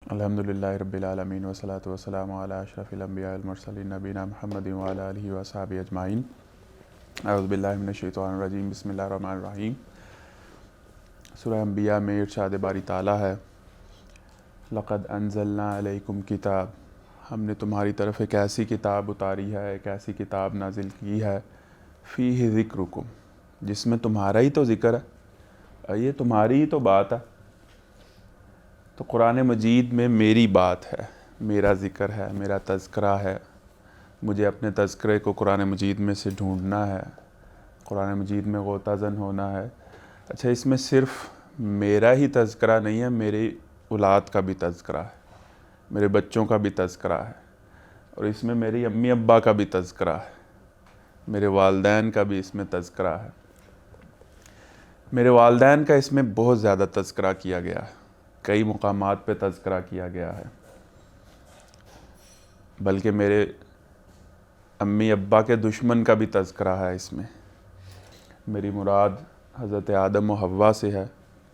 الحمدللہ رب العالمین والصلاۃ والسلام علی اشرف الانبیاء والمرسلین نبینا محمد وعلی آلہ وصحبہ اجمعین۔ اعوذ باللہ من الشیطان الرجیم، بسم اللہ الرحمن الرحیم۔ سورہ انبیاء میں ارشاد باری تعالیٰ ہے، لقد انزلنا علیکم کتاب، ہم نے تمہاری طرف ایک ایسی کتاب اتاری ہے، ایک ایسی کتاب نازل کی ہے، فیہ ذکرکم، جس میں تمہارا ہی تو ذکر ہے، یہ تمہاری ہی تو بات ہے۔ تو قرآن مجید میں میری بات ہے، میرا ذکر ہے، میرا تذکرہ ہے، مجھے اپنے تذکرے کو قرآن مجید میں سے ڈھونڈنا ہے، قرآن مجید میں غوطہ زن ہونا ہے۔ اچھا، اس میں صرف میرا ہی تذکرہ نہیں ہے، میری اولاد کا بھی تذکرہ ہے، میرے بچوں کا بھی تذکرہ ہے، اور اس میں میری امی ابا کا بھی تذکرہ ہے، میرے والدین کا بھی اس میں تذکرہ ہے۔ میرے والدین کا اس میں بہت زیادہ تذکرہ کیا گیا ہے، کئی مقامات پہ تذکرہ کیا گیا ہے، بلکہ میرے امی ابا کے دشمن کا بھی تذکرہ ہے اس میں۔ میری مراد حضرت آدم و حوا سے ہے۔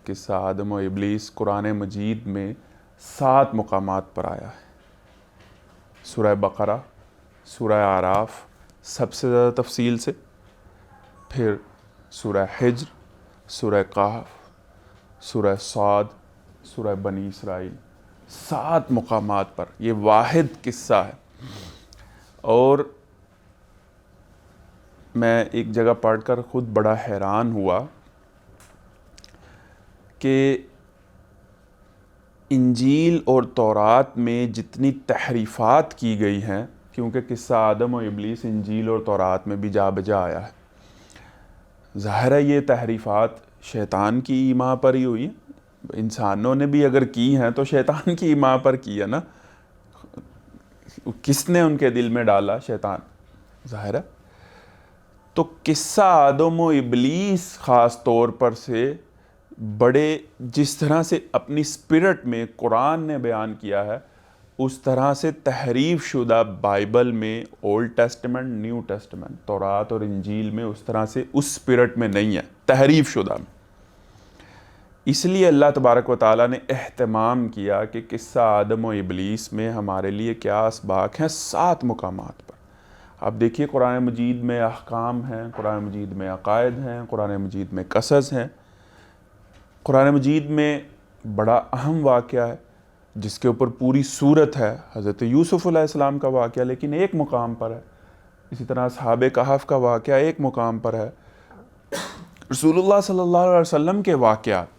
قصہ آدم و ابلیس قرآن مجید میں 7 مقامات پر آیا ہے۔ سورہ بقرہ، سورہ اعراف سب سے زیادہ تفصیل سے، پھر سورہ حجر، سورہ کہف، سورہ صاد، سورہ بنی اسرائیل، 7 مقامات پر یہ واحد قصہ ہے۔ اور میں ایک جگہ پڑھ کر خود بڑا حیران ہوا کہ انجیل اور تورات میں جتنی تحریفات کی گئی ہیں، کیونکہ قصہ آدم و ابلیس انجیل اور تورات میں بھی جا بجا آیا ہے، ظاہر ہے یہ تحریفات شیطان کی ایما پر ہی ہوئی۔ انسانوں نے بھی اگر کی ہیں تو شیطان کی ایما پر کی ہے نا، کس نے ان کے دل میں ڈالا؟ شیطان، ظاہر ہے۔ تو قصہ آدم و ابلیس خاص طور پر سے بڑے جس طرح سے اپنی سپرٹ میں قرآن نے بیان کیا ہے، اس طرح سے تحریف شدہ بائبل میں اولڈ ٹیسٹمنٹ، نیو ٹیسٹمنٹ، تورات اور انجیل میں اس طرح سے اس سپرٹ میں نہیں ہے، تحریف شدہ میں۔ اس لیے اللہ تبارک و تعالیٰ نے اہتمام کیا کہ قصہ آدم و ابلیس میں ہمارے لیے کیا اسباق ہیں، 7 مقامات پر۔ اب دیکھیے، قرآن مجید میں احکام ہیں، قرآن مجید میں عقائد ہیں، قرآن مجید میں قصص ہیں، قرآن مجید میں بڑا اہم واقعہ ہے جس کے اوپر پوری سورت ہے، حضرت یوسف علیہ السلام کا واقعہ، لیکن ایک مقام پر ہے۔ اسی طرح اصحاب کہف کا واقعہ ایک مقام پر ہے۔ رسول اللہ صلی اللہ علیہ وسلم کے واقعات،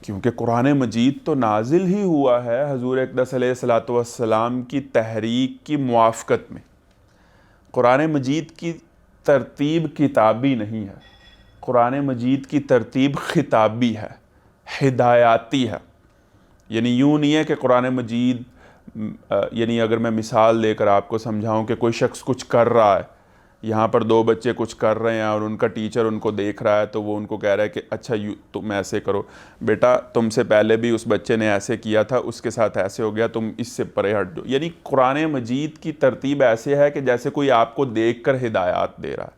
کیونکہ قرآن مجید تو نازل ہی ہوا ہے حضور اقدس علیہ الصلوۃ والسلام کی تحریک کی موافقت میں۔ قرآن مجید کی ترتیب کتابی نہیں ہے، قرآن مجید کی ترتیب خطابی ہے، ہدایاتی ہے۔ یعنی یوں نہیں ہے کہ قرآن مجید، یعنی اگر میں مثال دے کر آپ کو سمجھاؤں کہ کوئی شخص کچھ کر رہا ہے، یہاں پر 2 بچے کچھ کر رہے ہیں اور ان کا ٹیچر ان کو دیکھ رہا ہے، تو وہ ان کو کہہ رہا ہے کہ اچھا تم ایسے کرو، بیٹا تم سے پہلے بھی اس بچے نے ایسے کیا تھا، اس کے ساتھ ایسے ہو گیا، تم اس سے پرے ہٹ جاؤ۔ یعنی قرآن مجید کی ترتیب ایسے ہے کہ جیسے کوئی آپ کو دیکھ کر ہدایات دے رہا ہے۔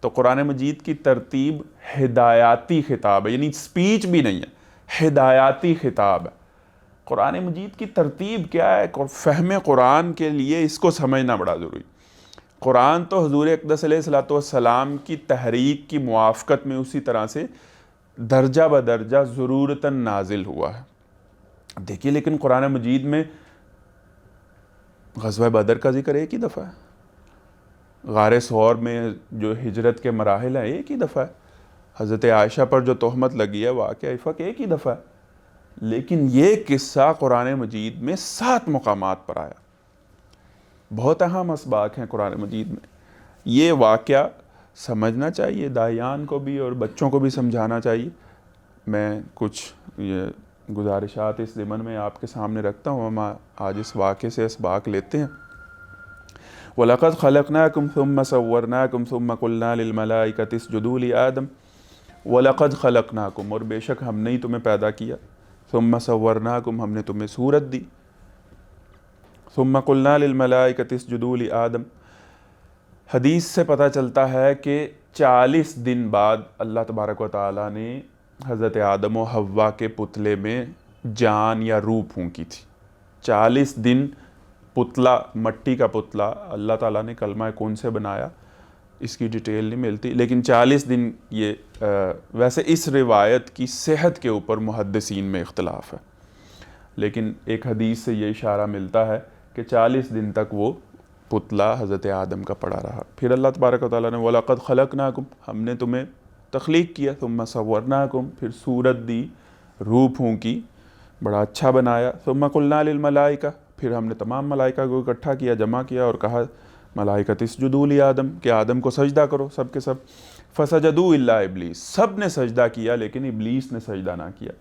تو قرآن مجید کی ترتیب ہدایاتی خطاب ہے، یعنی سپیچ بھی نہیں ہے، ہدایاتی خطاب ہے۔ قرآن مجید کی ترتیب کیا ہے؟ فہم قرآن کے لیے اس کو سمجھنا بڑا ضروری۔ قرآن تو حضور اقدس علیہ الصلوۃ والسلام کی تحریک کی موافقت میں اسی طرح سے درجہ بدرجہ ضرورتاً نازل ہوا ہے۔ دیکھیے، لیکن قرآن مجید میں غزوہ بدر کا ذکر ایک ہی دفعہ ہے، غار ثور میں جو ہجرت کے مراحل ہیں ایک ہی دفعہ ہے، حضرت عائشہ پر جو تہمت لگی ہے واقعہ افق ایک ہی دفعہ ہے، لیکن یہ قصہ قرآن مجید میں 7 مقامات پر آیا۔ بہت اہم اسباق ہیں قرآن مجید میں۔ یہ واقعہ سمجھنا چاہیے، داعیان کو بھی اور بچوں کو بھی سمجھانا چاہیے۔ میں کچھ یہ گزارشات اس ضمن میں آپ کے سامنے رکھتا ہوں، ہم آج اس واقعے سے اسباق لیتے ہیں۔ وَلَقَدْ خَلَقْنَاكُمْ ثُمَّ صَوَّرْنَاكُمْ ثُمَّ قُلْنَا لِلْمَلَائِكَةِ اسْجُدُوا لِآدَمَ وَلَقَدْ خَلَقْنَاكُمْ، اور بے شک ہم نے ہی تمہیں پیدا کیا، ثُمَّ صَوَّرْنَاكُمْ، ہم نے تمہیں صورت دی، ثُمَّ قُلْنَا لِلْمَلَائِكَةِ اسْجُدُوا لِآدَمَ۔ حدیث سے پتہ چلتا ہے کہ 40 دن بعد اللہ تبارک و تعالیٰ نے حضرت آدم و حوا کے پتلے میں جان یا روح پھونکی تھی۔ 40 دن پتلا، مٹی کا پتلا اللہ تعالیٰ نے کلمہ کن سے بنایا، اس کی ڈیٹیل نہیں ملتی، لیکن 40 دن یہ ویسے اس روایت کی صحت کے اوپر محدثین میں اختلاف ہے، لیکن ایک حدیث سے یہ اشارہ ملتا ہے کہ 40 دن تک وہ پتلا حضرت آدم کا پڑا رہا۔ پھر اللہ تبارک و تعالیٰ نے وَلَقَدْ خَلَقْنَاكُمْ، ہم نے تمہیں تخلیق کیا، ثُمَّ صَوَّرْنَاكُمْ، پھر صورت دی، روح پھونکی، بڑا اچھا بنایا، ثُمَّ قُلْنَا لِلْمَلَائِكَةِ، پھر ہم نے تمام ملائکہ کو اکٹھا کیا، جمع کیا اور کہا ملائکۃ اسجدوا لآدم کہ آدم کو سجدہ کرو، سب کے سب، فسجدوا الا ابلیس، سب نے سجدہ کیا لیکن ابلیس نے سجدہ نہ کیا۔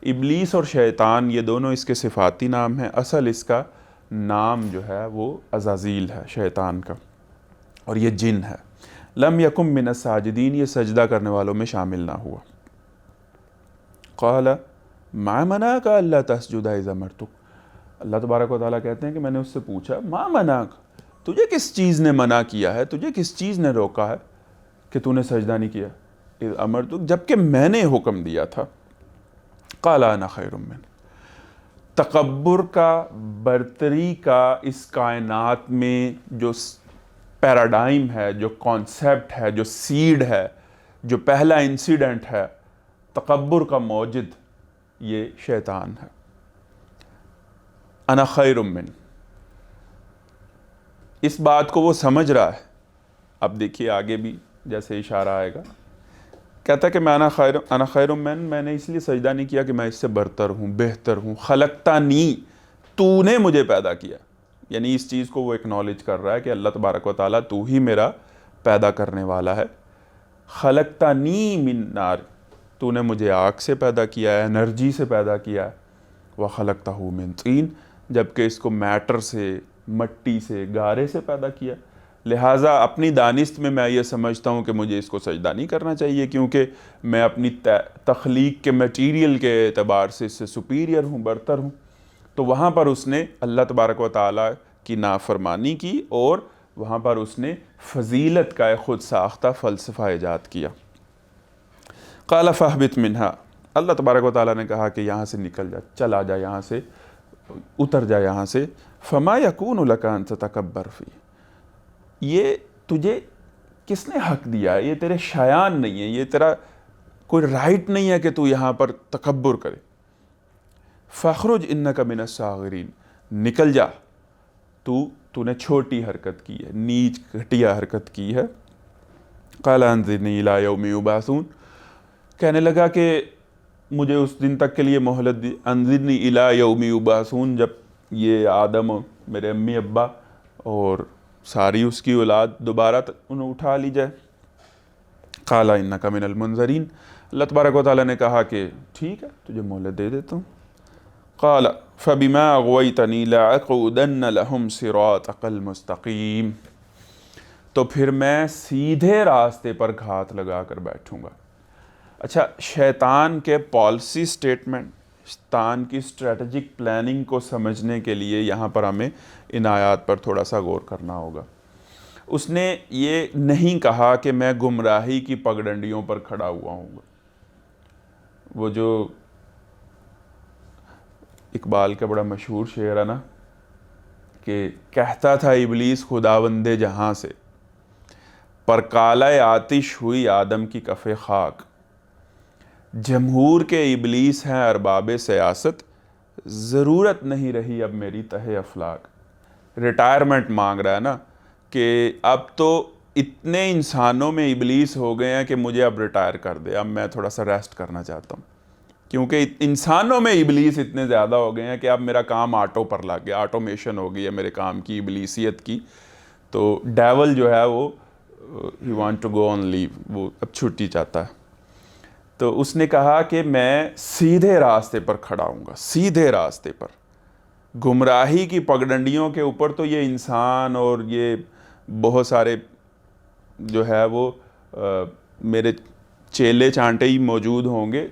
ابلیس اور شیطان یہ دونوں اس کے صفاتی نام ہیں، اصل اس کا نام جو ہے وہ عزازیل ہے شیطان کا، اور یہ جن ہے۔ لم یکم من الساجدین، یہ سجدہ کرنے والوں میں شامل نہ ہوا۔ قال ما منعک الا تسجد اذ امرتک، اللہ تبارک و تعالیٰ کہتے ہیں کہ میں نے اس سے پوچھا ما منعک، تجھے کس چیز نے منع کیا ہے، تجھے کس چیز نے روکا ہے کہ تو نے سجدہ نہیں کیا، اذ امرتک، جبکہ میں نے حکم دیا تھا۔ قال انا خیر من، تکبر کا، برتری کا اس کائنات میں جو پیراڈائم ہے، جو کانسیپٹ ہے، جو سیڈ ہے، جو پہلا انسیڈنٹ ہے تکبر کا موجد، یہ شیطان ہے۔ انا خیر من، اس بات کو وہ سمجھ رہا ہے۔ اب دیکھیے آگے بھی جیسے اشارہ آئے گا، کہتا ہے کہ میں انا خیر من، میں نے اس لیے سجدہ نہیں کیا کہ میں اس سے برتر ہوں، بہتر ہوں۔ خلقتنی، تو نے مجھے پیدا کیا، یعنی اس چیز کو وہ اکنالج کر رہا ہے کہ اللہ تبارک و تعالیٰ تو ہی میرا پیدا کرنے والا ہے۔ خلقتنی من نار، تو نے مجھے آگ سے پیدا کیا ہے، انرجی سے پیدا کیا ہے۔ وخلقتہ من طین، جبکہ اس کو میٹر سے، مٹی سے، گارے سے پیدا کیا، لہٰذا اپنی دانست میں یہ سمجھتا ہوں کہ مجھے اس کو سجدہ نہیں کرنا چاہیے، کیونکہ میں اپنی تخلیق کے میٹیریل کے اعتبار سے اس سے سپیریئر ہوں، برتر ہوں۔ تو وہاں پر اس نے اللہ تبارک و تعالیٰ کی نافرمانی کی، اور وہاں پر اس نے فضیلت کا ایک خود ساختہ فلسفہ ایجاد کیا۔ قال فاہبط منہا، اللہ تبارک و تعالیٰ نے کہا کہ یہاں سے نکل جا، چلا جا یہاں سے، اتر جا یہاں سے۔ فما یکون لک ان تتکبر فی، یہ تجھے کس نے حق دیا ہے، یہ تیرے شایان نہیں ہے، یہ تیرا کوئی رائٹ نہیں ہے کہ تو یہاں پر تکبر کرے۔ فاخرج انک من الصاغرین، نکل جا، تو نے چھوٹی حرکت کی ہے، نیچ گھٹیا حرکت کی ہے۔ قال انظرنی الی یوم یبعثون، کہنے لگا کہ مجھے اس دن تک کے لیے مہلت دی، انظرنی الی یوم یبعثون، جب یہ آدم، میرے امی ابا اور ساری اس کی اولاد دوبارہ انہیں اٹھا لی جائے۔ قال انک من المنظرین، اللہ تبارک و تعالیٰ نے کہا کہ ٹھیک ہے، تجھے مہلت دے دیتا ہوں۔ قال فبما اغویتنی لاقعدن لهم صراطک المستقیم، تو پھر میں سیدھے راستے پر گھات لگا کر بیٹھوں گا۔ اچھا، شیطان کے پالیسی سٹیٹمنٹ، شیطان کی اسٹریٹجک پلاننگ کو سمجھنے کے لیے یہاں پر ہمیں ان آیات پر تھوڑا سا غور کرنا ہوگا۔ اس نے یہ نہیں کہا کہ میں گمراہی کی پگڈنڈیوں پر کھڑا ہوا ہوں گا۔ وہ جو اقبال کا بڑا مشہور شعر ہے نا، کہ کہتا تھا ابلیس خداوند جہاں سے، پر کالہ آتش ہوئی آدم کی کف خاک۔ جمہور کے ابلیس ہیں ارباب سیاست، ضرورت نہیں رہی اب میری تہ افلاک۔ ریٹائرمنٹ مانگ رہا ہے نا، کہ اب تو اتنے انسانوں میں ابلیس ہو گئے ہیں کہ مجھے اب ریٹائر کر دے، اب میں تھوڑا سا ریسٹ کرنا چاہتا ہوں، کیونکہ انسانوں میں ابلیس اتنے زیادہ ہو گئے ہیں کہ اب میرا کام آٹو پر لگ گیا، آٹومیشن ہو گئی ہے میرے کام کی، ابلیسیت کی۔ تو ڈیول جو ہے وہ ہی وانٹ ٹو گو آن لیو، وہ اب چھٹی چاہتا ہے۔ تو اس نے کہا کہ میں سیدھے راستے پر کھڑا ہوں گا، سیدھے راستے پر۔ گمراہی کی پگڈنڈیوں کے اوپر تو یہ انسان اور یہ بہت سارے جو ہے وہ میرے چیلے چانٹے ہی موجود ہوں گے،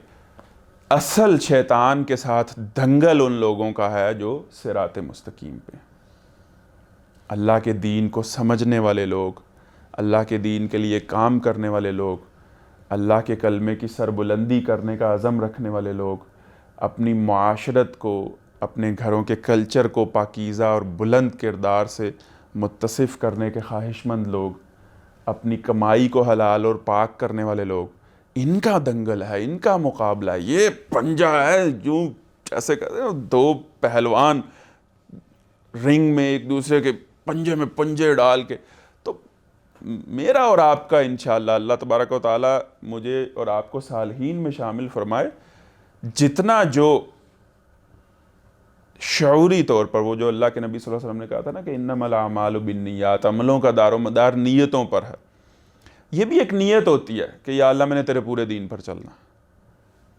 اصل شیطان کے ساتھ دنگل ان لوگوں کا ہے جو صراط مستقیم پہ، اللہ کے دین کو سمجھنے والے لوگ، اللہ کے دین کے لیے کام کرنے والے لوگ، اللہ کے کلمے کی سربلندی کرنے کا عزم رکھنے والے لوگ، اپنی معاشرت کو، اپنے گھروں کے کلچر کو پاکیزہ اور بلند کردار سے متصف کرنے کے خواہش مند لوگ، اپنی کمائی کو حلال اور پاک کرنے والے لوگ، ان کا دنگل ہے، ان کا مقابلہ ہے. یہ پنجہ ہے جو جیسے کہتے ہیں دو پہلوان رنگ میں ایک دوسرے کے پنجے میں پنجے ڈال کے. تو میرا اور آپ کا انشاءاللہ اللہ تبارک و تعالی مجھے اور آپ کو صالحین میں شامل فرمائے. جتنا جو شعوری طور پر، وہ جو اللہ کے نبی صلی اللہ علیہ وسلم نے کہا تھا نا کہ انما الاعمال بالنیات، عملوں کا دار و مدار نیتوں پر ہے. یہ بھی ایک نیت ہوتی ہے کہ یا اللہ میں نے تیرے پورے دین پر چلنا.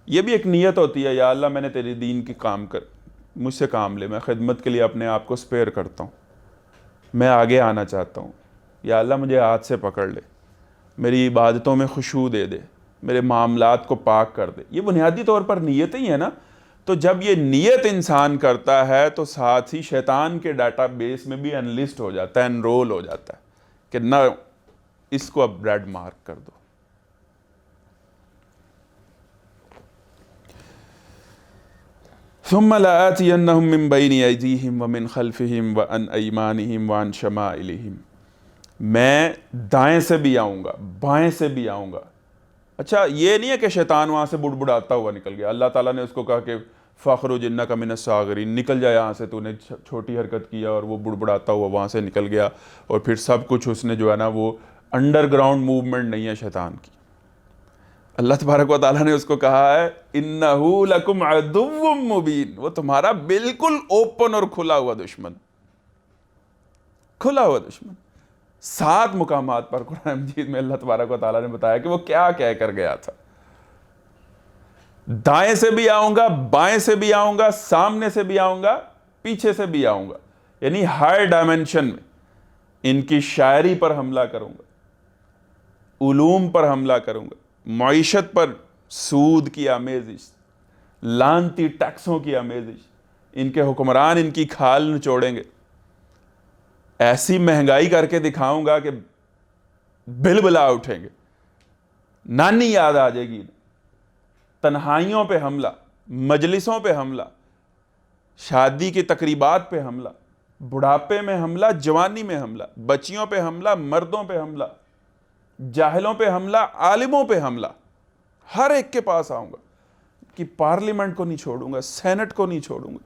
یہ بھی ایک نیت ہوتی ہے یا اللہ میں نے تیرے دین کی کام کر، مجھ سے کام لے، میں خدمت کے لیے اپنے آپ کو سپیئر کرتا ہوں، میں آگے آنا چاہتا ہوں. یا اللہ مجھے ہاتھ سے پکڑ لے، میری عبادتوں میں خشوع دے دے، میرے معاملات کو پاک کر دے. یہ بنیادی طور پر نیتیں ہی ہیں نا. تو جب یہ نیت انسان کرتا ہے تو ساتھ ہی شیطان کے ڈیٹا بیس میں بھی انلسٹ ہو جاتا ہے، انرول ہو جاتا ہے کہ نہ اس کو اب ریڈ مارک کر دو. ثم لآتینہم من بین ایدیہم ومن خلفہم وعن ایمانہم وعن شمائلہم. میں دائیں سے بھی آؤں گا، بائیں سے بھی آؤں گا. اچھا یہ نہیں ہے کہ شیطان وہاں سے بڑبڑاتا ہوا نکل گیا. اللہ تعالیٰ نے اس کو کہا کہ فاخرج انک من الصاغرین، نکل جا یہاں سے، تو نے چھوٹی حرکت کیا اور وہ بڑبڑاتا ہوا وہاں سے نکل گیا. اور پھر سب کچھ اس نے جو ہے نا وہ انڈر گراؤنڈ موومنٹ نہیں ہے شیطان کی. اللہ تبارک و تعالیٰ نے اس کو کہا ہے انہ لکم عدو مبین، وہ تمہارا بالکل اوپن اور کھلا ہوا دشمن، کھلا ہوا دشمن. 7 مقامات پر قرآن مجید میں اللہ تبارک و تعالیٰ نے بتایا کہ وہ کیا کہہ کر گیا تھا. دائیں سے بھی آؤں گا، بائیں سے بھی آؤں گا، سامنے سے بھی آؤں گا، پیچھے سے بھی آؤں گا. یعنی ہر ڈائمنشن میں ان کی شاعری پر حملہ کروں گا، علوم پر حملہ کروں گا، معیشت پر سود کی آمیزش، لعنتی ٹیکسوں کی آمیزش. ان کے حکمران ان کی کھال نچوڑیں گے. ایسی مہنگائی کر کے دکھاؤں گا کہ بل بلا اٹھیں گے، نانی یاد آ جائے گی. تنہائیوں پہ حملہ، مجلسوں پہ حملہ، شادی کی تقریبات پہ حملہ، بڑھاپے میں حملہ، جوانی میں حملہ، بچیوں پہ حملہ، مردوں پہ حملہ، جاہلوں پہ حملہ، عالموں پہ حملہ. ہر ایک کے پاس آؤں گا کہ پارلیمنٹ کو نہیں چھوڑوں گا، سینٹ کو نہیں چھوڑوں گا،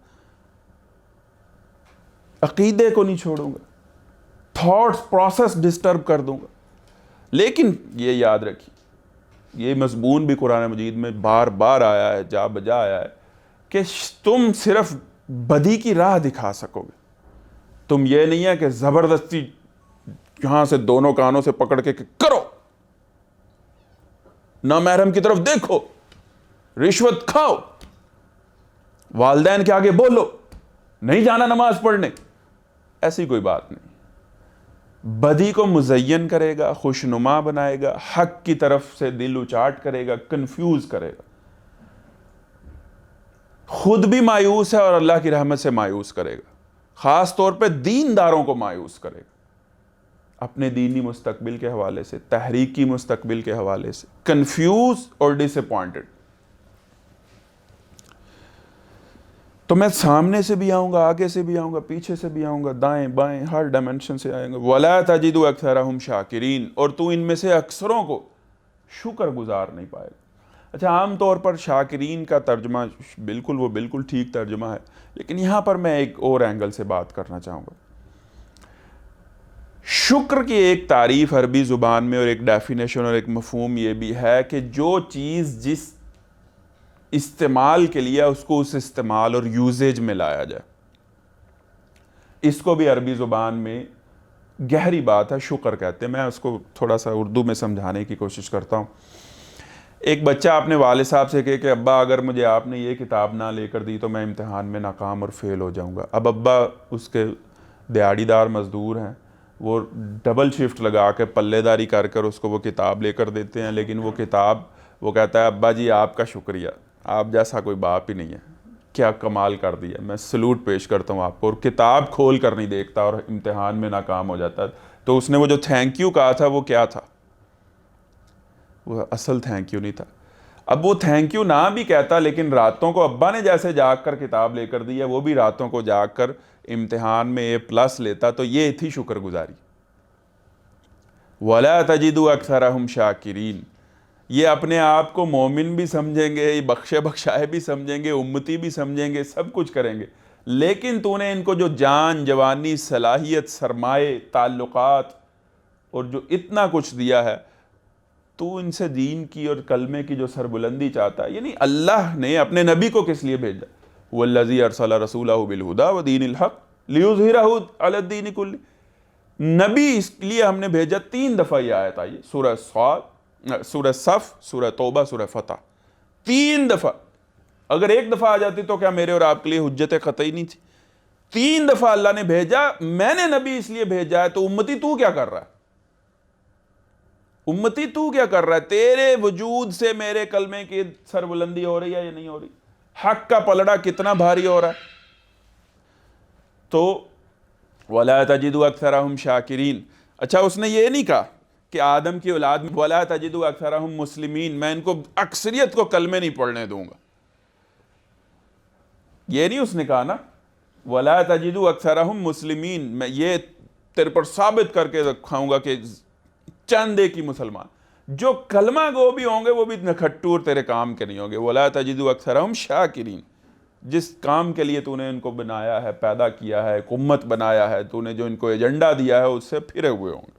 عقیدے کو نہیں چھوڑوں گا، تھاٹس پروسیس ڈسٹرب کر دوں گا. لیکن یہ یاد رکھیے، یہ مضمون بھی قرآن مجید میں بار بار آیا ہے، جا بجا آیا ہے کہ تم صرف بدی کی راہ دکھا سکو گے. تم یہ نہیں ہے کہ زبردستی یہاں سے دونوں کانوں سے پکڑ کے کرو، نامحرم کی طرف دیکھو، رشوت کھاؤ، والدین کے آگے بولو، نہیں جانا نماز پڑھنے. ایسی کوئی بات نہیں. بدی کو مزین کرے گا، خوشنما بنائے گا، حق کی طرف سے دل اچاٹ کرے گا، کنفیوز کرے گا، خود بھی مایوس ہے اور اللہ کی رحمت سے مایوس کرے گا. خاص طور پہ دینداروں کو مایوس کرے گا، اپنے دینی مستقبل کے حوالے سے، تحریکی مستقبل کے حوالے سے کنفیوز اور ڈس اپوائنٹڈ. تو میں سامنے سے بھی آؤں گا، آگے سے بھی آؤں گا، پیچھے سے بھی آؤں گا، دائیں بائیں ہر ڈائمنشن سے آئیں گا. وَلَا تَجِدُ أَكْثَرَهُمْ شَاكِرِينَ، اور تو ان میں سے اکثروں کو شکر گزار نہیں پائے گا. اچھا عام طور پر شاکرین کا ترجمہ بالکل وہ بالکل ٹھیک ترجمہ ہے، لیکن یہاں پر میں ایک اور اینگل سے بات کرنا چاہوں گا. شکر کی ایک تعریف عربی زبان میں اور ایک ڈیفینیشن اور ایک مفہوم یہ بھی ہے کہ جو چیز جس استعمال کے لیے اس کو اس استعمال اور یوزیج میں لایا جائے. اس کو بھی عربی زبان میں گہری بات ہے، شکر کہتے ہیں. میں اس کو تھوڑا سا اردو میں سمجھانے کی کوشش کرتا ہوں. ایک بچہ اپنے والد صاحب سے کہے کہ ابا اگر مجھے آپ نے یہ کتاب نہ لے کر دی تو میں امتحان میں ناکام اور فیل ہو جاؤں گا. اب ابا اس کے دیہڑی دار مزدور ہیں، وہ ڈبل شفٹ لگا کے پلے داری کر کر اس کو وہ کتاب لے کر دیتے ہیں. لیکن وہ کتاب وہ کہتا ہے ابا جی آپ کا شکریہ، آپ جیسا کوئی باپ ہی نہیں ہے، کیا کمال کر دیا، میں سلوٹ پیش کرتا ہوں آپ کو. اور کتاب کھول کر نہیں دیکھتا اور امتحان میں ناکام ہو جاتا ہے. تو اس نے وہ جو تھینک یو کہا تھا وہ کیا تھا؟ وہ اصل تھینک یو نہیں تھا. اب وہ تھینک یو نہ بھی کہتا، لیکن راتوں کو ابا نے جیسے جاگ کر کتاب لے کر دی ہے، وہ بھی راتوں کو جاگ کر امتحان میں A+ لیتا، تو یہ تھی شکر گزاری۔ وَلَا تَجِدُوا أَكْثَرَهُمْ شَاكِرِينَ، یہ اپنے آپ کو مومن بھی سمجھیں گے، بخشے بخشائے بھی سمجھیں گے، امتی بھی سمجھیں گے، سب کچھ کریں گے، لیکن تو نے ان کو جو جان، جوانی، صلاحیت، سرمائے، تعلقات اور جو اتنا کچھ دیا ہے، تو ان سے دین کی اور کلمے کی جو سربلندی چاہتا ہے، یعنی اللہ نے اپنے نبی کو کس لیے بھیجا؟ وَالَّذِي أَرْسَلَ رَسُولَهُ بِالْهُدَى وَدِينِ الْحَقِّ لِيُظْهِرَهُ عَلَى الدِّينِ كُلِّهِ، نبی اس لیے ہم نے بھیجا۔ 3 دفعہ یہ آیت آئی، سورہ صاد، سورہ صف، سورہ توبہ، سورہ فتح، 3 دفعہ۔ اگر 1 دفعہ آ جاتی تو کیا میرے اور آپ کے لیے حجت قطعی نہیں تھی؟ 3 دفعہ اللہ نے بھیجا، میں نے نبی اس لیے بھیجا ہے، تو امتی تو کیا کر رہا ہے؟ امتی تو کیا کر رہا ہے؟ تیرے وجود سے میرے کلمے کی سربلندی ہو رہی ہے یا نہیں ہو رہی؟ حق کا پلڑا کتنا بھاری ہو رہا ہے؟ تو وَلَا تَجِدُوا أَكْثَرَهُمْ شَاكِرِينَ۔ اچھا، اس نے یہ نہیں کہا کہ آدم کی اولاد میں وَلَا تَجِدُوا أَكْثَرَهُمْ مُسْلِمِينَ، میں ان کو اکثریت کو کلمے نہیں پڑھنے دوں گا، یہ نہیں اس نے کہا نا۔ وَلَا تَجِدُوا أَكْثَرَهُمْ مُسْلِمِينَ، میں یہ تیرے پر ثابت کر کے رکھاؤں گا کہ چند ایک ہی مسلمان جو کلمہ گو بھی ہوں گے وہ بھی نکھٹو اور تیرے کام کے نہیں ہوں گے۔ وَلَا تَجِدُوا أَكْثَرَهُمْ شَاكِرِينَ، جس کام کے لیے تو نے ان کو بنایا ہے، پیدا کیا ہے، ایک امت بنایا ہے، تو نے جو ان کو ایجنڈا دیا ہے اس سے پھرے ہوئے ہوں گے۔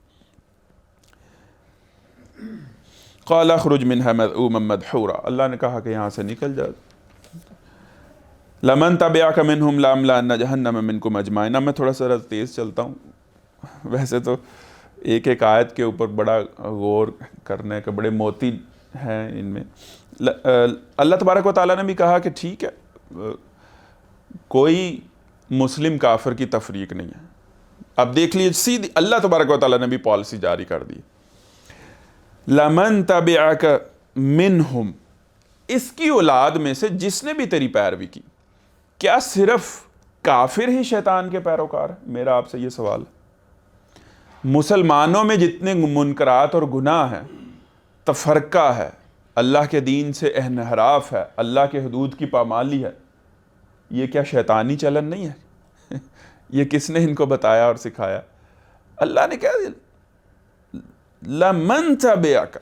قَالَ اخْرُجْ مِنْهَا مَذْءُومًا مَدْحُورًا، اللہ نے کہا کہ یہاں سے نکل جا۔ لَمَن تَبِعَكَ مِنْهُمْ لَأَمْلَأَنَّ جَهَنَّمَ مِنْكُمْ أَجْمَعِينَ۔ اب میں تھوڑا سا تیز چلتا ہوں، ویسے تو ایک ایک آیت کے اوپر بڑا غور کرنے کے بڑے موتی ہیں ان میں۔ اللہ تبارک و تعالیٰ نے بھی کہا کہ ٹھیک ہے، کوئی مسلم کافر کی تفریق نہیں ہے۔ اب دیکھ لیجیے، سیدھی اللہ تبارک و تعالیٰ نے بھی پالیسی جاری کر دی، لَمَن تَبِعَكَ مِنْهُمْ، اس کی اولاد میں سے جس نے بھی تیری پیروی کی، کیا صرف کافر ہی شیطان کے پیروکار ہیں؟ میرا آپ سے یہ سوال ہے۔ مسلمانوں میں جتنے منکرات اور گناہ ہیں، تفرقہ ہے، اللہ کے دین سے انحراف ہے، اللہ کے حدود کی پامالی ہے، یہ کیا شیطانی چلن نہیں ہے؟ یہ کس نے ان کو بتایا اور سکھایا؟ اللہ نے کہا لَمَن تَبِعَكَ،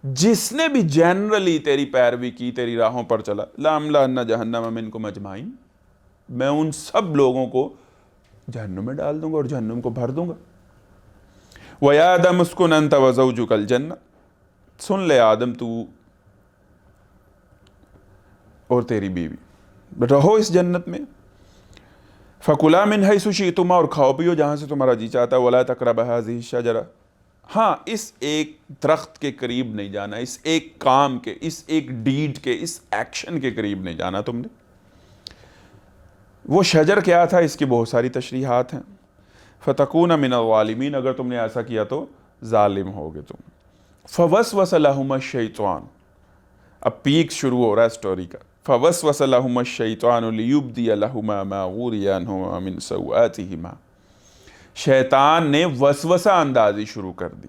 جس نے بھی جنرلی تیری پیروی کی، تیری راہوں پر چلا، لَأَمْلَأَنَّ جَهَنَّمَ مِنْكُمْ أَجْمَعِينَ، میں ان سب لوگوں کو جہنم میں ڈال دوں گا اور جہنم کو بھر دوں گا۔ وَيَا آدَمُ اسْكُنْ أَنْتَ وَزَوْجُكَ الْجَنَّةَ، سن لے آدم، تو اور تیری بیوی رہو اس جنت میں، فَكُلَا مِنْ حَيْثُ شِئْتُمَا، اور کھاؤ پیو جہاں سے تمہارا جی چاہتا ہے، وَلَا تَقْرَبَا هَٰذِهِ الشَّجَرَةَ، ہاں اس ایک درخت کے قریب نہیں جانا، اس ایک کام کے، اس ایک ڈیڈ کے، اس ایکشن کے قریب نہیں جانا تم نے۔ وہ شجر کیا تھا؟ اس کی بہت ساری تشریحات ہیں۔ فَتَكُونَ مِنَ الظَّالِمِينَ، اگر تم نے ایسا کیا تو ظالم ہوگے تم۔ فَوَسْوَسَ لَهُمَا الشَّيْطَانُ، اب پیک شروع ہو رہا ہے سٹوری کا۔ فَوَسْوَسَ لَهُمَا الشَّيْطَانُ لِيُبْدِيَ لَهُمَا مَا وُرِيَ عَنْهُمَا مِنْ سَوْآتِهِمَا، شیطان نے وسوسہ اندازی شروع کر دی۔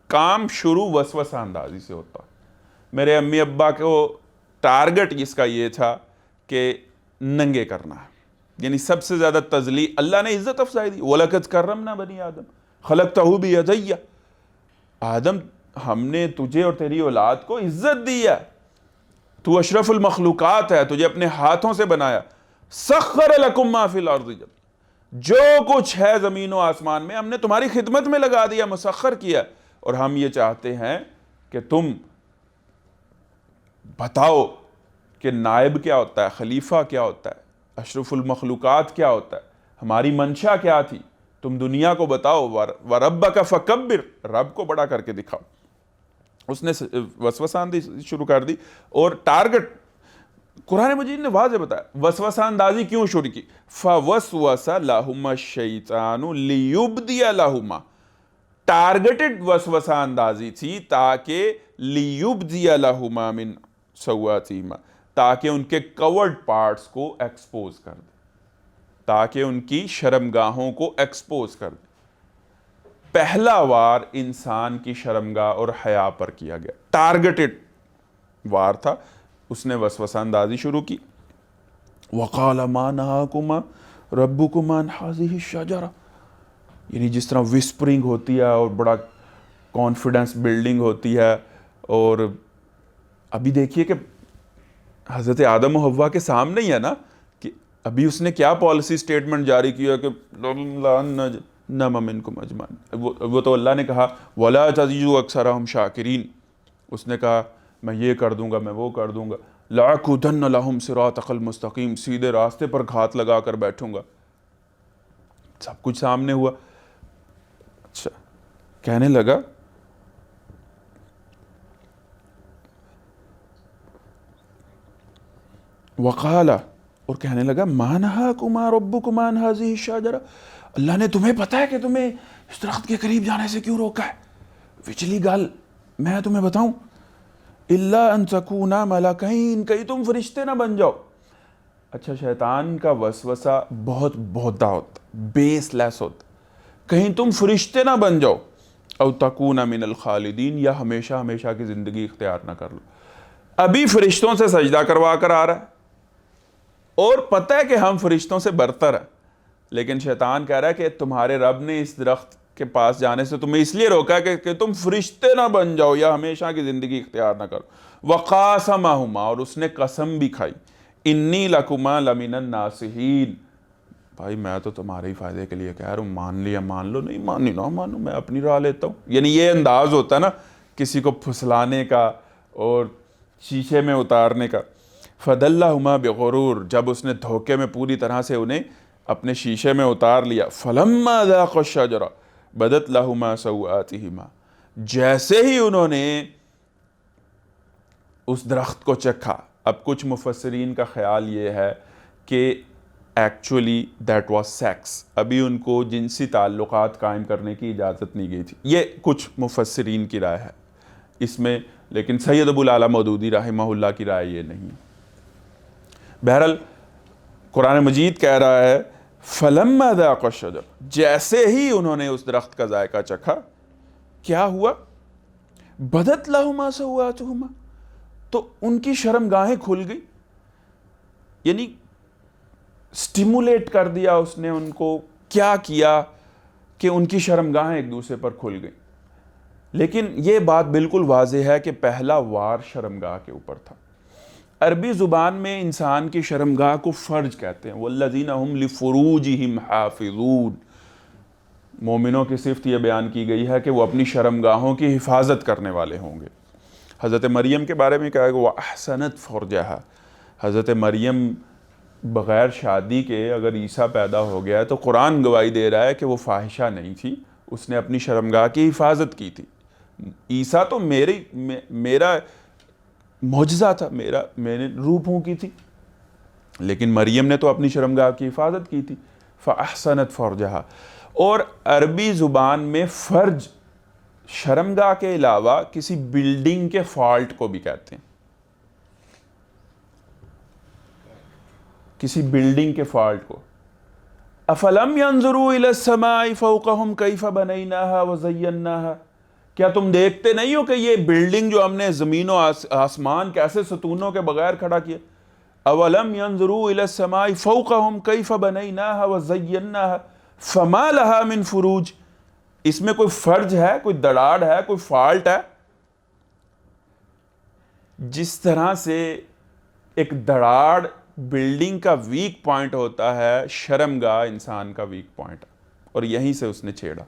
کام شروع وسوسہ اندازی سے ہوتا۔ میرے امی ابا کو ٹارگٹ اس کا یہ تھا کہ ننگے کرنا ہے، یعنی سب سے زیادہ تذلیل۔ اللہ نے عزت افزائی دی، وَلَقَدْ كَرَّمْنَا بَنِي آدَمَ خَلَقْتَهُ بِيَدَيَّ، آدم ہم نے تجھے اور تیری اولاد کو عزت دی ہے، تو اشرف المخلوقات ہے، تجھے اپنے ہاتھوں سے بنایا۔ سَخَّرَ لَكُم مَّا فِي الْأَرْضِ، جو کچھ ہے زمین و آسمان میں ہم نے تمہاری خدمت میں لگا دیا، مسخر کیا، اور ہم یہ چاہتے ہیں کہ تم بتاؤ کہ نائب کیا ہوتا ہے، خلیفہ کیا ہوتا ہے، اشرف المخلوقات کیا ہوتا ہے، ہماری منشا کیا تھی، تم دنیا کو بتاؤ۔ وَرَبَّكَ فَكَبِّرْ، رب کو بڑا کر کے دکھاؤ۔ اس نے وسوسہ اندازی شروع کر دی، اور ٹارگٹ قرآن مجید نے واضح بتایا وسوسہ اندازی کیوں شروع کی۔ فَوَسْوَسَ لَهُمَا الشَّيْطَانُ لِيُبْدِيَ لَهُمَا، ٹارگٹڈ وسوسہ اندازی تھی تاکہ لِيُبْدِيَ لَهُمَا مِنْ سَوْآتِهِمَا، تاکہ ان کے کورڈ پارٹس کو ایکسپوز کر دے، تاکہ ان کی شرمگاہوں کو ایکسپوز کر دے۔ پہلا وار انسان کی شرمگاہ اور حیا پر کیا گیا، ٹارگٹڈ وار تھا، اس نے وسوسہ اندازی شروع کی. وَقَالَ مَا نَهَاكُمَا رَبُّكُمَا عَنْ هَٰذِهِ الشَّجَرَةِ، یعنی جس طرح وسپرنگ ہوتی ہے اور بڑا کانفیڈنس بلڈنگ ہوتی ہے. اور ابھی دیکھیے کہ حضرت آدم و حوا کے سامنے ہی ہے نا کہ ابھی اس نے کیا پالیسی سٹیٹمنٹ جاری کیا کہ نَمَ مِنْكُمْ أَجْمَعِينَ. وہ تو اللہ نے کہا وَلَا تَزِيدُ أَكْثَرَهُمْ شَاكِرِينَ، اس نے کہا میں یہ کر دوں گا، میں وہ کر دوں گا. لَأَقْعُدَنَّ لَهُمْ صِرَاطَكَ الْمُسْتَقِيمَ، سیدھے راستے پر گھات لگا کر بیٹھوں گا. سب کچھ سامنے ہوا. اچھا کہنے لگا وقال، اور کہنے لگا ما نہاکما ربکما عن ہذہ الشجرہ، اللہ نے تمہیں پتہ ہے کہ تمہیں اس درخت کے قریب جانے سے کیوں روکا ہے؟ پچھلی گل میں تمہیں بتاؤں، الا ان تکونا ملکین، کہیں تم فرشتے نہ بن جاؤ. اچھا شیطان کا وسوسہ بہت بہتا ہوتا، بیس لیس ہوتا. کہیں تم فرشتے نہ بن جاؤ، او تکونا من الخالدین، یا ہمیشہ ہمیشہ کی زندگی اختیار نہ کر لو. ابھی فرشتوں سے سجدہ کروا کر آ رہا ہے اور پتہ ہے کہ ہم فرشتوں سے برتر ہیں، لیکن شیطان کہہ رہا ہے کہ تمہارے رب نے اس درخت کے پاس جانے سے تمہیں اس لیے روکا ہے کہ تم فرشتے نہ بن جاؤ یا ہمیشہ کی زندگی اختیار نہ کرو. وقاسمہما، اور اس نے قسم بھی کھائی، انی لکما لمن الناصحین، بھائی میں تو تمہارے ہی فائدے کے لیے کہہ رہا ہوں، مان لیا مان لو، نہیں مانی نہ مانو، میں اپنی راہ لیتا ہوں. یعنی یہ انداز ہوتا ہے نا کسی کو پھسلانے کا اور شیشے میں اتارنے کا. فَدَلَّهُمَا بِغُرُورٍ، جب اس نے دھوکے میں پوری طرح سے انہیں اپنے شیشے میں اتار لیا. فَلَمَّا ذَاقَا الشَّجَرَةَ بَدَتْ لَهُمَا سَوْآتِهِمَا، جیسے ہی انہوں نے اس درخت کو چکھا. اب کچھ مفسرین کا خیال یہ ہے کہ ایکچولی دیٹ واز سیکس، ابھی ان کو جنسی تعلقات قائم کرنے کی اجازت نہیں گئی تھی. یہ کچھ مفسرین کی رائے ہے اس میں، لیکن سید ابو العالیٰ مودودی رحمہ اللہ کی رائے یہ نہیں. بہرحال قرآن مجید کہہ رہا ہے فَلَمَّا ذَاقَا الشَّجَرَةَ، جیسے ہی انہوں نے اس درخت کا ذائقہ چکھا کیا ہوا؟ بَدَتْ لَهُمَا سَوْآتُهُمَا، تو ان کی شرمگاہیں کھل گئی. یعنی سٹیمولیٹ کر دیا اس نے ان کو، کیا کیا کہ ان کی شرمگاہیں ایک دوسرے پر کھل گئیں. لیکن یہ بات بالکل واضح ہے کہ پہلا وار شرمگاہ کے اوپر تھا. عربی زبان میں انسان کی شرمگاہ کو فرج کہتے ہیں. والذین هم لفروجہم حافظون، مومنوں کی صفت یہ بیان کی گئی ہے کہ وہ اپنی شرمگاہوں کی حفاظت کرنے والے ہوں گے. حضرت مریم کے بارے میں کہا ہے کہ وَأَحْسَنَتْ فَرْجَهَا، حضرت مریم بغیر شادی کے اگر عیسیٰ پیدا ہو گیا ہے تو قرآن گواہی دے رہا ہے کہ وہ فاحشہ نہیں تھی، اس نے اپنی شرمگاہ کی حفاظت کی تھی. عیسیٰ تو میرا معجزہ تھا، میں نے روح پھونکی تھی، لیکن مریم نے تو اپنی شرمگاہ کی حفاظت کی تھی. فَأَحْسَنَتْ فَرْجَهَا، اور عربی زبان میں فرج شرمگاہ کے علاوہ کسی بلڈنگ کے فالٹ کو بھی کہتے ہیں. کسی بلڈنگ کے فالٹ کو. افلم ينظروا الى السماء فوقهم كيف بنيناها وزيناها، کیا تم دیکھتے نہیں ہو کہ یہ بلڈنگ جو ہم نے زمین و آسمان کیسے ستونوں کے بغیر کھڑا کیا. اولم ينظروا الى السماء فوقهم كيف بنيناها وزيناها فما لها من فروج، اس میں کوئی فرج ہے، کوئی دڑاڑ ہے، کوئی فالٹ ہے؟ جس طرح سے ایک دڑاڑ بلڈنگ کا ویک پوائنٹ ہوتا ہے، شرمگاہ انسان کا ویک پوائنٹ، اور یہیں سے اس نے چھیڑا.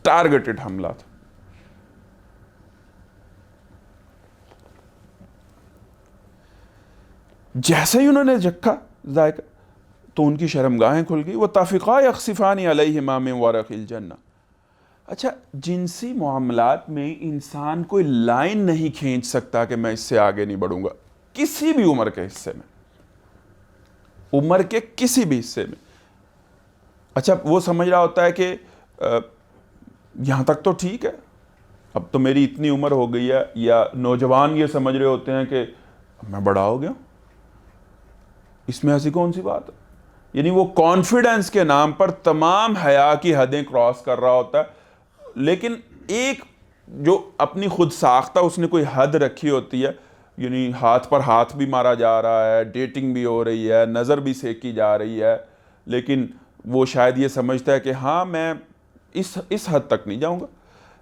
ٹارگٹڈ حملہ تھا. جیسے ہی انہوں نے چکھا ذائقہ تو ان کی شرمگاہیں کھل گئی. وَطَفِقَا يَخْصِفَانِ عَلَيْهِمَا مِن وَرَقِ الْجَنَّةِ. اچھا جنسی معاملات میں انسان کوئی لائن نہیں کھینچ سکتا کہ میں اس سے آگے نہیں بڑھوں گا، کسی بھی عمر کے حصے میں، عمر کے کسی بھی حصے میں. اچھا وہ سمجھ رہا ہوتا ہے کہ یہاں تک تو ٹھیک ہے، اب تو میری اتنی عمر ہو گئی ہے، یا نوجوان یہ سمجھ رہے ہوتے ہیں کہ میں بڑا ہو گیا ہوں، اس میں ایسی کون سی بات ہے. یعنی وہ کانفیڈنس کے نام پر تمام حیا کی حدیں کراس کر رہا ہوتا ہے، لیکن ایک جو اپنی خود ساختہ اس نے کوئی حد رکھی ہوتی ہے. یعنی ہاتھ پر ہاتھ بھی مارا جا رہا ہے، ڈیٹنگ بھی ہو رہی ہے، نظر بھی سینکی جا رہی ہے، لیکن وہ شاید یہ سمجھتا ہے کہ ہاں میں اس حد تک نہیں جاؤں گا،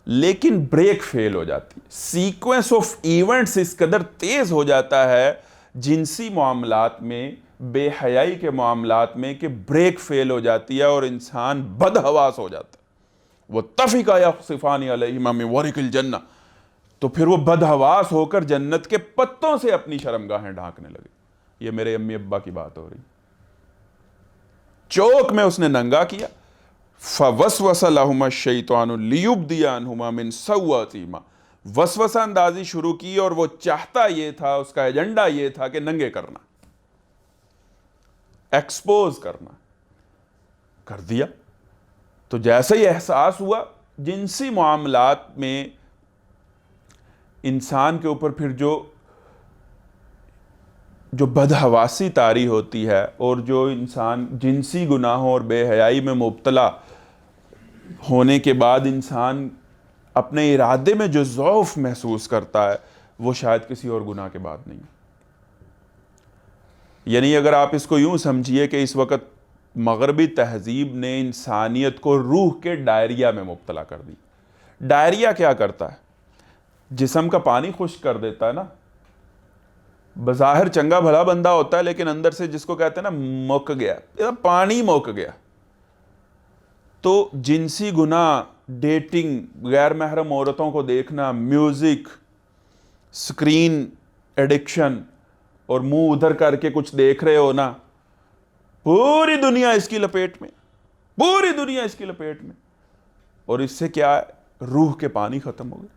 لیکن بریک فیل ہو جاتی ہے، سیکوینس آف ایونٹس اس قدر تیز ہو جاتا ہے جنسی معاملات میں، بے حیائی کے معاملات میں، کہ بریک فیل ہو جاتی ہے اور انسان بدحواس ہو جاتا ہے۔ وَاتَّفِقَا يَخْصِفَانِ عَلَيْهِمَا مِنْ وَرِقِ الْجَنَّةِ، تو پھر وہ بدحواس ہو کر جنت کے پتوں سے اپنی شرمگاہیں ڈھانکنے لگے۔ یہ میرے امی ابا کی بات ہو رہی، چوک میں اس نے ننگا کیا۔ فَوَسْوَسَ لَهُمَا الشَّيْطَانُ لِيُبْدِيَ عَنْهُمَا مِنْ سَوْآتِهِمَا، وسوسہ اندازی شروع کی، اور وہ چاہتا یہ تھا، اس کا ایجنڈا یہ تھا کہ ننگے کرنا، ایکسپوز کرنا، کر دیا۔ تو جیسے ہی احساس ہوا جنسی معاملات میں انسان کے اوپر پھر جو بدحواسی طاری ہوتی ہے، اور جو انسان جنسی گناہوں اور بے حیائی میں مبتلا ہونے کے بعد انسان اپنے ارادے میں جو ضعف محسوس کرتا ہے، وہ شاید کسی اور گناہ کے بعد نہیں۔ یعنی اگر آپ اس کو یوں سمجھیے کہ اس وقت مغربی تہذیب نے انسانیت کو روح کے ڈائریا میں مبتلا کر دی۔ ڈائریا کیا کرتا ہے؟ جسم کا پانی خشک کر دیتا ہے نا۔ بظاہر چنگا بھلا بندہ ہوتا ہے، لیکن اندر سے جس کو کہتے ہیں نا مک گیا، پانی مک گیا۔ تو جنسی گناہ، ڈیٹنگ، غیر محرم عورتوں کو دیکھنا، میوزک، سکرین ایڈکشن، اور منہ ادھر کر کے کچھ دیکھ رہے ہو نا، پوری دنیا اس کی لپیٹ میں، پوری دنیا اس کی لپیٹ میں۔ اور اس سے کیا ہے؟ روح کے پانی ختم ہو گئے۔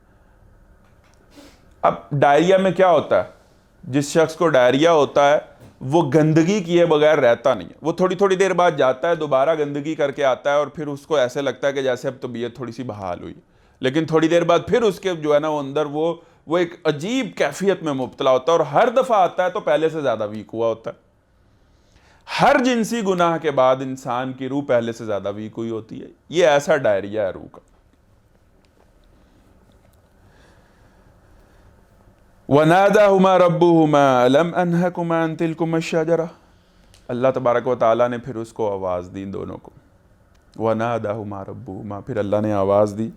اب ڈائریا میں کیا ہوتا ہے؟ جس شخص کو ڈائریا ہوتا ہے وہ گندگی کیے بغیر رہتا نہیں ہے، وہ تھوڑی تھوڑی دیر بعد جاتا ہے، دوبارہ گندگی کر کے آتا ہے، اور پھر اس کو ایسے لگتا ہے کہ جیسے اب طبیعت تھوڑی سی بحال ہوئی، لیکن تھوڑی دیر بعد پھر اس کے جو ہے نا وہ اندر وہ ایک عجیب کیفیت میں مبتلا ہوتا ہے، اور ہر دفعہ آتا ہے تو پہلے سے زیادہ ویک ہوا ہوتا ہے۔ ہر جنسی گناہ کے بعد انسان کی روح پہلے سے زیادہ ویک ہوئی ہوتی ہے۔ یہ ایسا ڈائریا ہے روح کا۔ وَنَادَاهُمَا رَبُّهُمَا أَلَمْ أَنْهَكُمَا عَنْ تِلْكُمَا الشَّجَرَةِ، اللہ تبارک و تعالیٰ نے پھر اس کو آواز دی دونوں کو۔ وَنَادَاهُمَا رَبُّهُمَا، پھر اللہ نے آواز دی،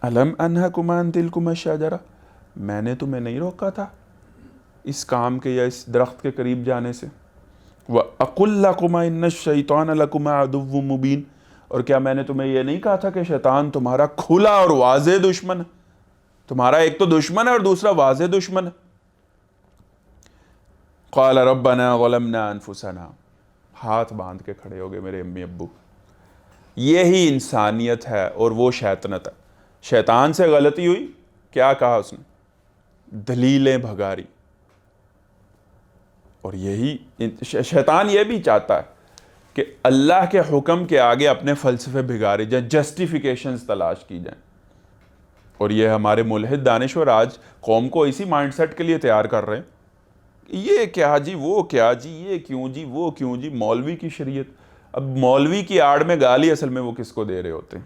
أَلَمْ أَنْهَكُمَا عَنْ تِلْكُمَا الشَّجَرَةِ، میں نے تمہیں نہیں روکا تھا اس کام کے یا اس درخت کے قریب جانے سے؟ وَأَقُلْ لَكُمَا إِنَّ الشَّيْطَانَ لَكُمَا عَدُوٌّ مُبِينٌ، اور کیا میں نے تمہیں یہ نہیں کہا تھا کہ شیطان تمہارا کھلا اور واضح دشمن ہے؟ تمہارا ایک تو دشمن ہے اور دوسرا واضح دشمن ہے۔ قال ربنا ظلمنا انفسنا، ہاتھ باندھ کے کھڑے ہو گئے میرے امی ابو۔ یہی انسانیت ہے اور وہ شیطنت ہے۔ شیطان سے غلطی ہوئی، کیا کہا اس نے؟ دلیلیں بھگاری۔ اور یہی شیطان یہ بھی چاہتا ہے کہ اللہ کے حکم کے آگے اپنے فلسفے بھگارے جائیں، جسٹیفیکیشنز تلاش کی جائیں۔ اور یہ ہمارے ملحد دانشور آج قوم کو اسی مائنڈ سیٹ کے لیے تیار کر رہے ہیں، یہ کیا جی، وہ کیا جی، یہ کیوں جی، وہ کیوں جی، مولوی کی شریعت۔ اب مولوی کی آڑ میں گالی اصل میں وہ کس کو دے رہے ہوتے ہیں؟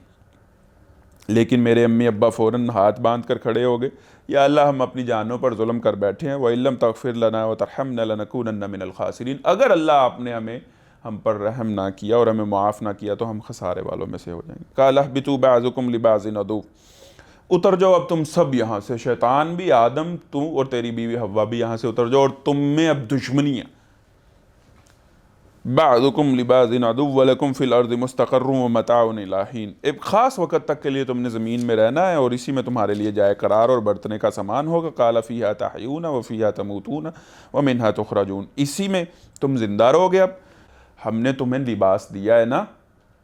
لیکن میرے امی ابا فوراً ہاتھ باندھ کر کھڑے ہو گئے، یا اللہ ہم اپنی جانوں پر ظلم کر بیٹھے ہیں، وَإِن لَّمْ تَغْفِرْ لَنَا وَتَرْحَمْنَا لَنَكُونَنَّ مِنَ الْخَاسِرِينَ، اگر اللہ آپ نے ہم پر رحم نہ کیا اور ہمیں معاف نہ کیا تو ہم خسارے والوں میں سے ہو جائیں گے۔ قَالَ اهْبِطُوا بَعْضُكُمْ لِبَعْضٍ عَدُوٌّ، اتر جاؤ اب تم سب یہاں سے، شیطان بھی، آدم، تو اور تیری بیوی حوا بھی یہاں سے اتر جاؤ، اور تم میں اب دشمنی ہے۔ بعضکم لبعض عدو ولکم فی الارض مستقر ومتاع الی حین، ایک خاص وقت تک کے لیے تم نے زمین میں رہنا ہے اور اسی میں تمہارے لیے جائے قرار اور برتنے کا سامان ہوگا۔ قال فیہا تحیون وفیہا تموتون ومنہا تخرجون، اسی میں تم زندہ رہو گے۔ اب ہم نے تمہیں لباس دیا ہے نا،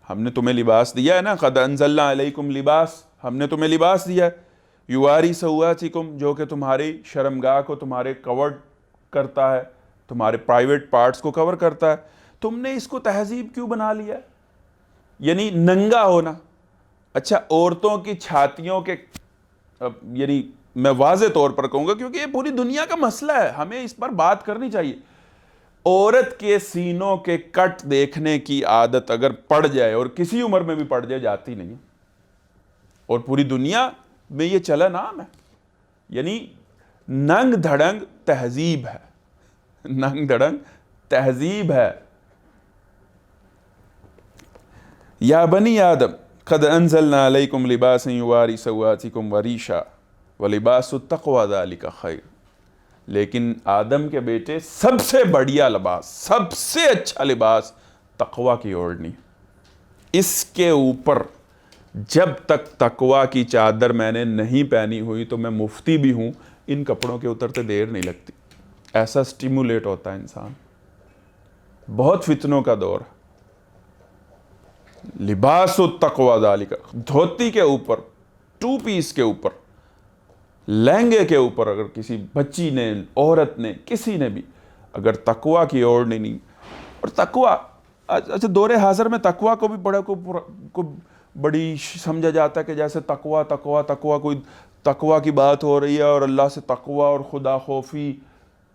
ہم نے تمہیں لباس دیا ہے نا، قد انزلنا علیکم لباس، ہم نے تمہیں لباس دیا ہے، یواری سوآتکم، جو کہ تمہاری شرمگاہ کو تمہارے کور کرتا ہے، تمہارے پرائیویٹ پارٹس کو کور کرتا ہے۔ تم نے اس کو تہذیب کیوں بنا لیا ہے؟ یعنی ننگا ہونا۔ اچھا، عورتوں کی چھاتیوں کے، یعنی میں واضح طور پر کہوں گا کیونکہ یہ پوری دنیا کا مسئلہ ہے، ہمیں اس پر بات کرنی چاہیے۔ عورت کے سینوں کے کٹ دیکھنے کی عادت اگر پڑ جائے، اور کسی عمر میں بھی پڑ جائے، جاتی نہیں ہے، اور پوری دنیا میں یہ چلن عام ہے۔ یعنی ننگ دھڑنگ تہذیب ہے، ننگ دھڑنگ تہذیب ہے۔ یا بنی آدم قد انزلنا علیکم لباسا یواری سوآتکم وریشا ولباس التقوی ذلک خیر۔ لیکن آدم کے بیٹے سب سے بڑھیا لباس، سب سے اچھا لباس تقوی کی اوڑھنی۔ اس کے اوپر جب تک تقوی کی چادر میں نے نہیں پہنی ہوئی تو میں مفتی بھی ہوں، ان کپڑوں کے اترتے دیر نہیں لگتی، ایسا سٹیمولیٹ ہوتا ہے انسان۔ بہت فتنوں کا دور ہے۔ لباس التقوی ذالک، دھوتی کے اوپر، ٹو پیس کے اوپر، لہنگے کے اوپر اگر کسی بچی نے، عورت نے، کسی نے بھی اگر تقوی کی اوڑھنی نہیں، اور تقوی اچھا دور حاضر میں تقوی کو بھی بڑی سمجھا جاتا ہے کہ جیسے تقوی کوئی تقوی کی بات ہو رہی ہے اور اللہ سے تقوی اور خدا خوفی،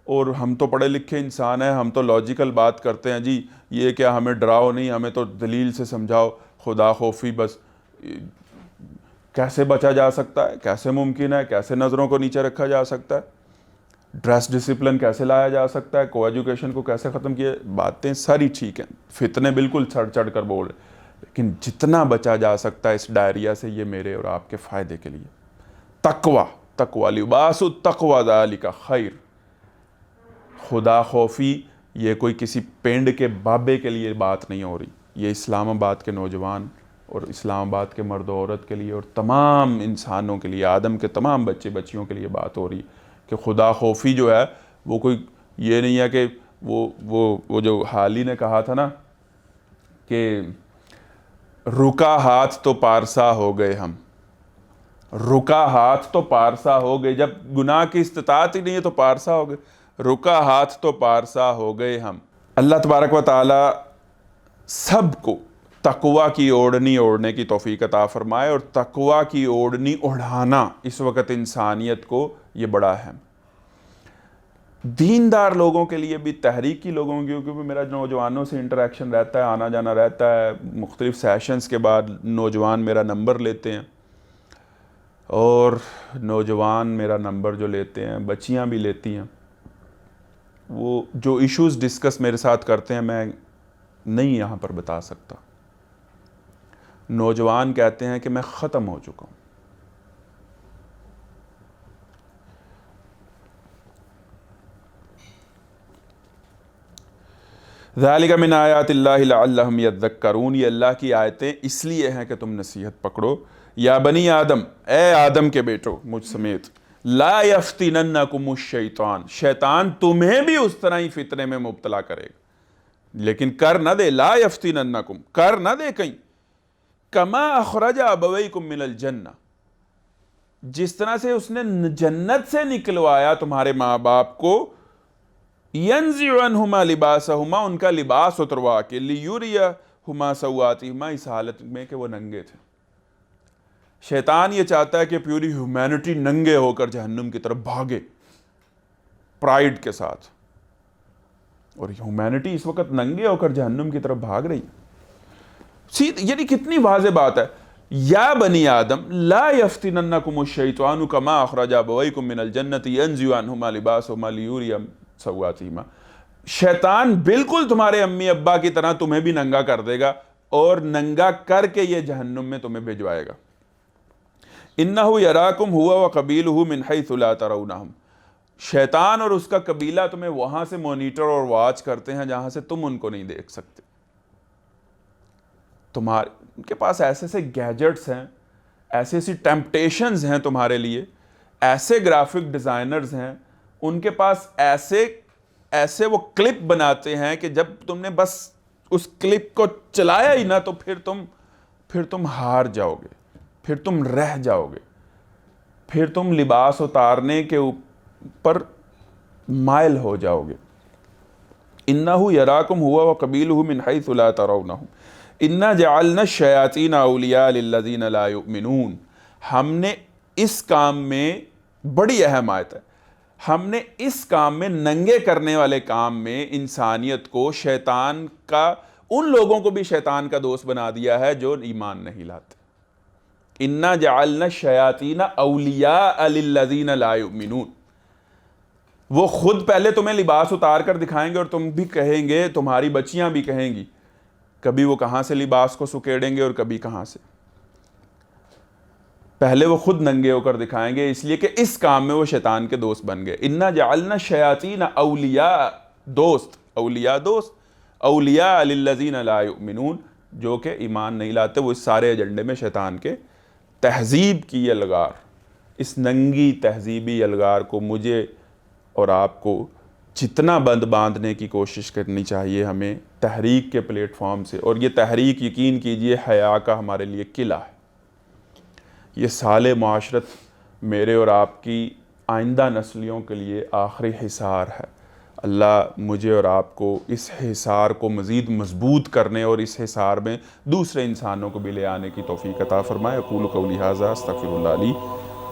اور ہم تو پڑھے لکھے انسان ہیں، ہم تو لاجیکل بات کرتے ہیں، جی یہ کیا ہمیں ڈراؤ نہیں، ہمیں تو دلیل سے سمجھاؤ، خدا خوفی بس کیسے بچا جا سکتا ہے، کیسے ممکن ہے، کیسے نظروں کو نیچے رکھا جا سکتا ہے، ڈریس ڈسپلن کیسے لایا جا سکتا ہے، کو ایجوکیشن کو کیسے ختم کیا، باتیں ساری ٹھیک ہیں، فتنے بالکل چڑھ چڑھ کر بول رہے، لیکن جتنا بچا جا سکتا ہے اس ڈائریا سے یہ میرے اور آپ کے فائدے کے لیے۔ تقوی لباس التقوی ذالک خیر۔ خدا خوفی یہ کوئی کسی پینڈ کے بابے کے لیے بات نہیں ہو رہی، یہ اسلام آباد کے نوجوان اور اسلام آباد کے مرد و عورت کے لیے اور تمام انسانوں کے لیے، آدم کے تمام بچے بچیوں کے لیے بات ہو رہی کہ خدا خوفی جو ہے وہ کوئی یہ نہیں ہے کہ وہ جو حالی نے کہا تھا نا کہ رکا ہاتھ تو پارسا ہو گئے ہم، رکا ہاتھ تو پارسا ہو گئے، جب گناہ کی استطاعت ہی نہیں ہے تو پارسا ہو گئے، رکا ہاتھ تو پارسا ہو گئے ہم۔ اللہ تبارک و تعالی سب کو تقوی کی اوڑھنی اوڑھنے کی توفیق عطا فرمائے، اور تقوی کی اوڑھنی اوڑھانا اس وقت انسانیت کو یہ بڑا اہم، دیندار لوگوں کے لیے بھی، تحریکی لوگوں کے، کیونکہ میرا نوجوانوں سے انٹریکشن رہتا ہے، آنا جانا رہتا ہے، مختلف سیشنز کے بعد نوجوان میرا نمبر لیتے ہیں، اور نوجوان میرا نمبر جو لیتے ہیں، بچیاں بھی لیتی ہیں، وہ جو ایشوز ڈسکس میرے ساتھ کرتے ہیں میں نہیں یہاں پر بتا سکتا۔ نوجوان کہتے ہیں کہ میں ختم ہو چکا ہوں، ذالک من آیات اللہ لعلہم یذکرون، یہ اللہ کی آیتیں اس لیے ہیں کہ تم نصیحت پکڑو۔ یا بنی آدم، اے آدم کے بیٹو مجھ سمیت، لا یفتننکم الشیطان، شیطان تمہیں بھی اس طرح ہی فتنے میں مبتلا کرے گا، لیکن کر نہ دے، لا یفتننکم، کر نہ دے کہیں، کما اخرج ابویکم من الجنہ، جس طرح سے اس نے جنت سے نکلوایا تمہارے ماں باپ کو، ینزع عنہما لباسہما، ان کا لباس اتروا کے، لیریہما سوآتہما، اس حالت میں کہ وہ ننگے تھے۔ شیطان یہ چاہتا ہے کہ پیوری ہیومینٹی ننگے ہو کر جہنم کی طرف بھاگے پرائیڈ کے ساتھ، اور ہیومینٹی اس وقت ننگے ہو کر جہنم کی طرف بھاگ رہی ہے۔ یعنی کتنی واضح بات ہے، یا بنی آدم لا یفتننکم الشیطان کما اخرج ابویکم من الجنۃ ینزع عنہما لباسہما لیریہما سوآتہما، شیطان بالکل تمہارے امی ابا کی طرح تمہیں بھی ننگا کر دے گا، اور ننگا کر کے یہ جہنم میں تمہیں بھجوائے گا۔ انہ یراکم ہوا وقبیلہ من حیث لا ترونہم، شیطان اور اس کا قبیلہ تمہیں وہاں سے مانیٹر اور واچ کرتے ہیں جہاں سے تم ان کو نہیں دیکھ سکتے۔ ان کے پاس ایسے سے گیجٹس ہیں، ایسی ٹیمپٹیشنز ہیں تمہارے لیے، ایسے گرافک ڈیزائنرز ہیں، ان کے پاس ایسے وہ کلپ بناتے ہیں کہ جب تم نے بس اس کلپ کو چلایا ہی نہ تو پھر تم ہار جاؤ گے، پھر تم رہ جاؤ گے، پھر تم لباس اتارنے کے اوپر مائل ہو جاؤ گے۔ انہ یراکم ہوا وقبیلہ من حیث لا ترونہم انا جعلنا الشیاطین اولیاء للذین لا یؤمنون، ہم نے اس کام میں، بڑی اہم آیت ہے، ہم نے اس کام میں، ننگے کرنے والے کام میں انسانیت کو، شیطان کا، ان لوگوں کو بھی شیطان کا دوست بنا دیا ہے جو ایمان نہیں لاتے۔ انا جعلنا الشیاطین اولیاء للذین لا یؤمنون، وہ خود پہلے تمہیں لباس اتار کر دکھائیں گے اور تم بھی کہیں گے، تمہاری بچیاں بھی کہیں گی، کبھی وہ کہاں سے لباس کو سکیڑیں گے اور کبھی کہاں سے. پہلے وہ خود ننگے ہو کر دکھائیں گے، اس لیے کہ اس کام میں وہ شیطان کے دوست بن گئے. اِنَّا جَعَلْنَا الشَّيَاطِينَ اولیاء، دوست، اولیاء دوست، اولیاء للذین لا یؤمنون، جو کہ ایمان نہیں لاتے. وہ اس سارے ایجنڈے میں شیطان کے تہذیب کی یلغار، اس ننگی تہذیبی یلغار کو مجھے اور آپ کو جتنا بند باندھنے کی کوشش کرنی چاہیے ہمیں تحریک کے پلیٹ فارم سے. اور یہ تحریک یقین کیجئے حیا کا ہمارے لیے قلعہ ہے. یہ سال معاشرت میرے اور آپ کی آئندہ نسلیوں کے لیے آخری حصار ہے. اللہ مجھے اور آپ کو اس حصار کو مزید مضبوط کرنے اور اس حصار میں دوسرے انسانوں کو بھی لے آنے کی توفیق عطا فرمائے. اقول قولی ھذا استغفر اللہ لی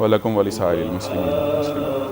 ولکم ولسائر المسلمین.